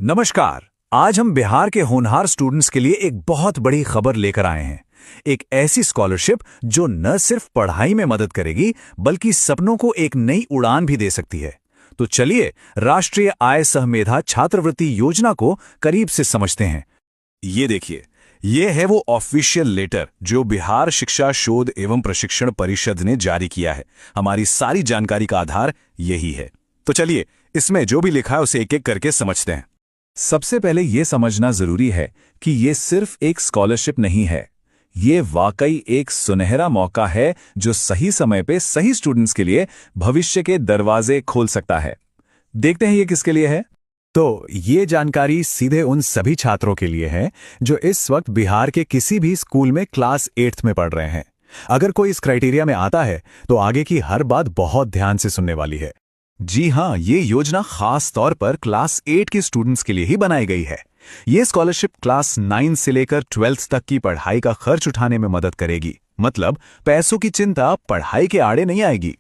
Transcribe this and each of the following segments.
नमस्कार। आज हम बिहार के होनहार स्टूडेंट्स के लिए एक बहुत बड़ी खबर लेकर आए हैं। एक ऐसी स्कॉलरशिप जो न सिर्फ पढ़ाई में मदद करेगी बल्कि सपनों को एक नई उड़ान भी दे सकती है। तो चलिए राष्ट्रीय आय सह मेधा छात्रवृत्ति योजना को करीब से समझते हैं। ये देखिए, ये है वो ऑफिशियल लेटर जो बिहार शिक्षा शोध एवं प्रशिक्षण परिषद ने जारी किया है। हमारी सारी जानकारी का आधार यही है। तो चलिए इसमें जो भी लिखा है उसे एक एक करके समझते हैं। सबसे पहले यह समझना जरूरी है कि यह सिर्फ एक स्कॉलरशिप नहीं है, ये वाकई एक सुनहरा मौका है जो सही समय पे सही स्टूडेंट्स के लिए भविष्य के दरवाजे खोल सकता है। देखते हैं ये किसके लिए है। तो ये जानकारी सीधे उन सभी छात्रों के लिए है जो इस वक्त बिहार के किसी भी स्कूल में क्लास 8th में पढ़ रहे हैं। अगर कोई इस क्राइटेरिया में आता है तो आगे की हर बात बहुत ध्यान से सुनने वाली है। जी हाँ, ये योजना खास तौर पर क्लास 8 के स्टूडेंट्स के लिए ही बनाई गई है। ये स्कॉलरशिप क्लास 9 से लेकर 12th तक की पढ़ाई का खर्च उठाने में मदद करेगी। मतलब पैसों की चिंता पढ़ाई के आड़े नहीं आएगी।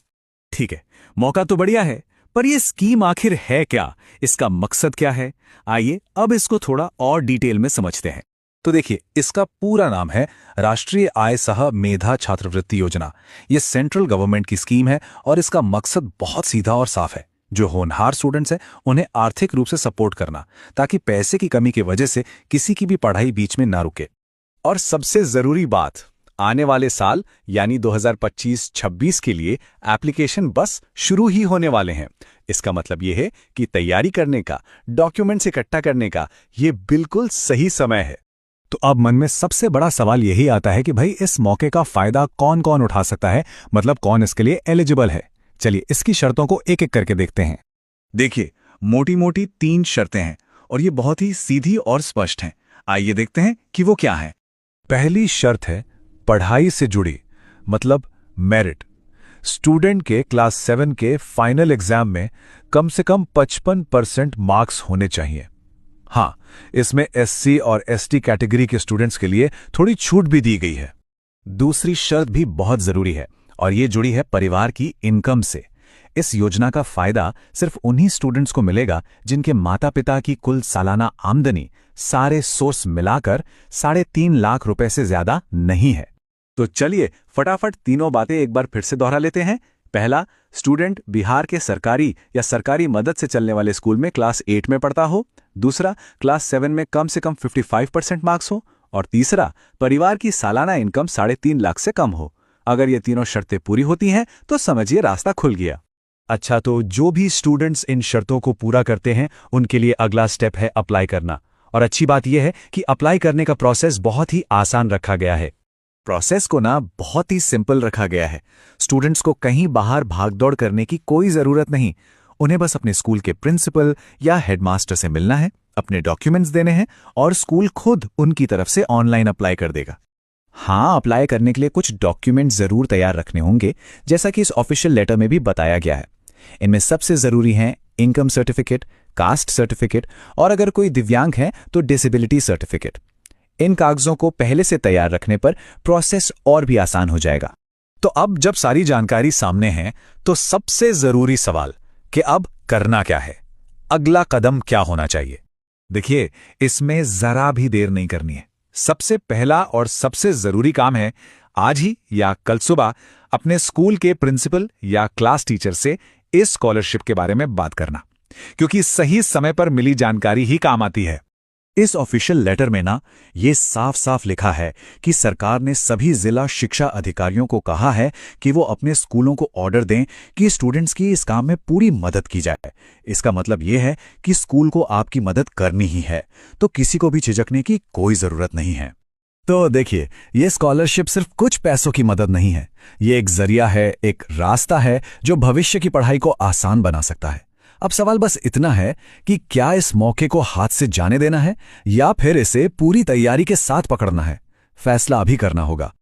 ठीक है, मौका तो बढ़िया है, पर यह स्कीम आखिर है क्या, इसका मकसद क्या है? आइए अब इसको थोड़ा और डिटेल में समझते हैं। तो देखिए, इसका पूरा नाम है राष्ट्रीय आय सह मेधा छात्रवृत्ति योजना। यह सेंट्रल गवर्नमेंट की स्कीम है और इसका मकसद बहुत सीधा और साफ है। जो होनहार स्टूडेंट्स हैं उन्हें आर्थिक रूप से सपोर्ट करना, ताकि पैसे की कमी की वजह से किसी की भी पढ़ाई बीच में ना रुके। और सबसे जरूरी बात, आने वाले साल यानी 2025-26 के लिए एप्लीकेशन बस शुरू ही होने वाले हैं। इसका मतलब यह है कि तैयारी करने का, डॉक्यूमेंट्स इकट्ठा करने का ये बिल्कुल सही समय है। तो अब मन में सबसे बड़ा सवाल यही आता है कि भाई इस मौके का फायदा कौन कौन उठा सकता है, मतलब कौन इसके लिए एलिजिबल है। चलिए इसकी शर्तों को एक एक करके देखते हैं। देखिए, मोटी मोटी 3 शर्तें हैं और ये बहुत ही सीधी और स्पष्ट हैं। आइए देखते हैं कि वो क्या है। पहली शर्त है पढ़ाई से जुड़ी, मतलब मेरिट। स्टूडेंट के क्लास 7 के फाइनल एग्जाम में कम से कम 55% मार्क्स होने चाहिए। हाँ, इसमें SC और ST कैटेगरी के स्टूडेंट्स के लिए थोड़ी छूट भी दी गई है। दूसरी शर्त भी बहुत जरूरी है और ये जुड़ी है परिवार की इनकम से। इस योजना का फायदा सिर्फ उन्हीं स्टूडेंट्स को मिलेगा जिनके माता पिता की कुल सालाना आमदनी सारे सोर्स मिलाकर 3.5 लाख रुपए से ज्यादा नहीं है। तो चलिए फटाफट तीनों बातें एक बार फिर से दोहरा लेते हैं। पहला, स्टूडेंट बिहार के सरकारी या सरकारी मदद से चलने वाले स्कूल में क्लास 8 में पढ़ता हो। दूसरा, क्लास 7 में कम से कम 55% मार्क्स हो। और तीसरा, परिवार की सालाना इनकम 3.5 लाख से कम हो। अगर ये तीनों शर्तें पूरी होती हैं तो समझिए रास्ता खुल गया। अच्छा, तो जो भी स्टूडेंट्स इन शर्तों को पूरा करते हैं उनके लिए अगला स्टेप है अप्लाई करना। और अच्छी बात यह है कि अप्लाई करने का प्रोसेस बहुत ही आसान रखा गया है। प्रोसेस को बहुत ही सिंपल रखा गया है। स्टूडेंट्स को कहीं बाहर भागदौड़ करने की कोई जरूरत नहीं। उन्हें बस अपने स्कूल के प्रिंसिपल या हेडमास्टर से मिलना है, अपने डॉक्यूमेंट्स देने हैं और स्कूल खुद उनकी तरफ से ऑनलाइन अप्लाई कर देगा। हाँ, अप्लाई करने के लिए कुछ डॉक्यूमेंट्स जरूर तैयार रखने होंगे, जैसा कि इस ऑफिशियल लेटर में भी बताया गया है। इनमें सबसे जरूरी हैं इनकम सर्टिफिकेट, कास्ट सर्टिफिकेट और अगर कोई दिव्यांग है तो डिसेबिलिटी सर्टिफिकेट। इन कागजों को पहले से तैयार रखने पर प्रोसेस और भी आसान हो जाएगा। तो अब जब सारी जानकारी सामने है तो सबसे जरूरी सवाल कि अब करना क्या है, अगला कदम क्या होना चाहिए। देखिए, इसमें जरा भी देर नहीं करनी है। सबसे पहला और सबसे जरूरी काम है आज ही या कल सुबह अपने स्कूल के प्रिंसिपल या क्लास टीचर से इस स्कॉलरशिप के बारे में बात करना, क्योंकि सही समय पर मिली जानकारी ही काम आती है। इस ऑफिशियल लेटर में ये साफ साफ लिखा है कि सरकार ने सभी जिला शिक्षा अधिकारियों को कहा है कि वो अपने स्कूलों को ऑर्डर दें कि स्टूडेंट्स की इस काम में पूरी मदद की जाए। इसका मतलब ये है कि स्कूल को आपकी मदद करनी ही है, तो किसी को भी झिझकने की कोई जरूरत नहीं है। तो देखिए, ये स्कॉलरशिप सिर्फ कुछ पैसों की मदद नहीं है, ये एक जरिया है, एक रास्ता है जो भविष्य की पढ़ाई को आसान बना सकता है। अब सवाल बस इतना है कि क्या इस मौके को हाथ से जाने देना है या फिर इसे पूरी तैयारी के साथ पकड़ना है। फैसला अभी करना होगा।